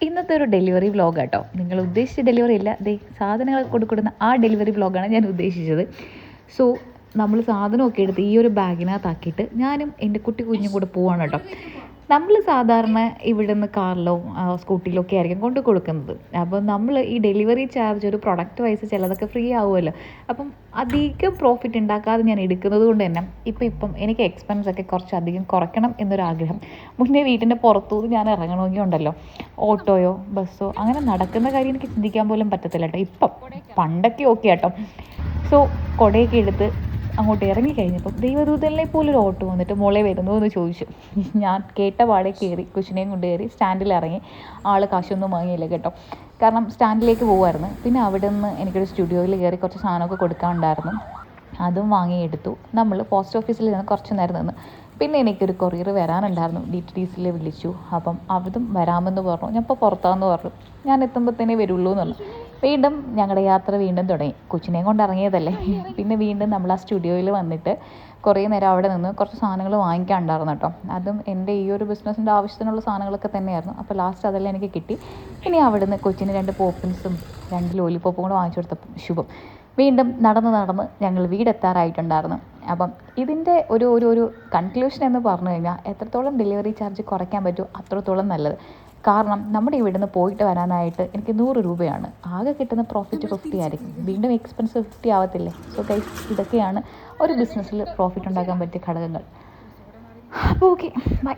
ഇന്നത്തെ ഒരു delivery vlog കേട്ടോ. നിങ്ങൾ ഉദ്ദേശിച്ച ഡെലിവറി അല്ല, സാധനങ്ങൾ കൊടുക്കുന്ന ആ ഡെലിവറി വ്ലോഗാണ് ഞാൻ ഉദ്ദേശിച്ചത്. സോ നമ്മൾ സാധനമൊക്കെ എടുത്ത് ഈ ഒരു ബാഗിനകത്താക്കിയിട്ട് ഞാനും എൻ്റെ കുഞ്ഞും കൂടെ പോവാണ് കേട്ടോ. നമ്മൾ സാധാരണ ഇവിടെ നിന്ന് കാറിലോ സ്കൂട്ടിയിലോ ഒക്കെ ആയിരിക്കും കൊണ്ട് കൊടുക്കുന്നത്. അപ്പോൾ നമ്മൾ ഈ ഡെലിവറി ചാർജ് ഒരു പ്രൊഡക്റ്റ് വൈസ് ചിലതൊക്കെ ഫ്രീ ആവുമല്ലോ. അപ്പം അധികം പ്രോഫിറ്റ് ഉണ്ടാക്കാതെ ഞാൻ എടുക്കുന്നത് കൊണ്ട് തന്നെ ഇപ്പം എനിക്ക് എക്സ്പെൻസൊക്കെ കുറച്ചധികം കുറയ്ക്കണം എന്നൊരാഗ്രഹം. മുന്നേ വീട്ടിൻ്റെ പുറത്തുനിന്ന് ഞാൻ ഇറങ്ങണമെങ്കിൽ ഉണ്ടല്ലോ, ഓട്ടോയോ ബസ്സോ അങ്ങനെ നടക്കുന്ന കാര്യം എനിക്ക് ചിന്തിക്കാൻ പോലും പറ്റത്തില്ല കേട്ടോ. ഇപ്പം പണ്ടൊക്കെ ഓക്കെ കേട്ടോ. സോ കുടയൊക്കെ എടുത്ത് അങ്ങോട്ട് ഇറങ്ങിക്കഴിഞ്ഞപ്പം ദൈവദൂതനെ പോലൊരു ഓട്ടോ വന്നിട്ട് മോളെ വരുന്നു എന്ന് ചോദിച്ചു. ഞാൻ കേട്ട പാടെ കയറി കൊച്ചിനെയും കൊണ്ട് കയറി സ്റ്റാൻഡിൽ ഇറങ്ങി. ആൾ കാശൊന്നും വാങ്ങിയില്ല കേട്ടോ, കാരണം സ്റ്റാൻഡിലേക്ക് പോകുമായിരുന്നു. പിന്നെ അവിടെ നിന്ന് എനിക്കൊരു സ്റ്റുഡിയോയിൽ കയറി കുറച്ച് സാധനമൊക്കെ കൊടുക്കാനുണ്ടായിരുന്നു, അതും വാങ്ങിയെടുത്തു. നമ്മൾ പോസ്റ്റ് ഓഫീസിൽ നിന്ന് കുറച്ച് നേരം നിന്ന്. പിന്നെ എനിക്കൊരു കൊറിയർ വരാനുണ്ടായിരുന്നു, DTDCയിൽ വിളിച്ചു. അപ്പം അതും വരാമെന്ന് പറഞ്ഞു. ഞാൻ ഇപ്പോൾ പുറത്താന്ന് പറഞ്ഞു, ഞാൻ എത്തുമ്പോഴത്തേനേ വരുള്ളൂ എന്ന് പറഞ്ഞു. വീണ്ടും ഞങ്ങളുടെ യാത്ര വീണ്ടും തുടങ്ങി. കൊച്ചിനെയും കൊണ്ട് ഇറങ്ങിയതല്ലേ. പിന്നെ വീണ്ടും നമ്മൾ ആ സ്റ്റുഡിയോയിൽ വന്നിട്ട് കുറേ നേരം അവിടെ നിന്ന് കുറച്ച് സാധനങ്ങൾ വാങ്ങിക്കാനുണ്ടായിരുന്നു കേട്ടോ. അതും എൻ്റെ ഈ ഒരു ബിസിനസ്സിൻ്റെ ആവശ്യത്തിനുള്ള സാധനങ്ങളൊക്കെ തന്നെയായിരുന്നു. അപ്പോൾ ലാസ്റ്റ് അതെല്ലാം എനിക്ക് കിട്ടി. ഇനി അവിടെ നിന്ന് കൊച്ചിന് 2 പോപ്പിൻസും 2 ലോലിപ്പോപ്പും കൂടെ വാങ്ങിച്ചു കൊടുത്തപ്പം ശുഭം. വീണ്ടും നടന്ന് ഞങ്ങൾ വീടെത്താറായിട്ടുണ്ടായിരുന്നു. അപ്പം ഇതിൻ്റെ ഒരു കൺക്ലൂഷൻ എന്ന് പറഞ്ഞു കഴിഞ്ഞാൽ എത്രത്തോളം ഡെലിവറി ചാർജ് കുറയ്ക്കാൻ പറ്റുമോ അത്രത്തോളം നല്ലത്. കാരണം നമ്മുടെ ഇവിടുന്ന് പോയിട്ട് വരാനായിട്ട് എനിക്ക് 100 രൂപയാണ്. ആകെ കിട്ടുന്ന പ്രോഫിറ്റ് 50 ആയിരിക്കും. വീണ്ടും എക്സ്പെൻസ് 50 ആവത്തില്ലേ. സോ ഗൈസ്, ഇതൊക്കെയാണ് ഒരു ബിസിനസ്സിൽ പ്രോഫിറ്റ് ഉണ്ടാക്കാൻ പറ്റിയ ഘടകങ്ങൾ. അപ്പോൾ ഓക്കെ, ബൈ.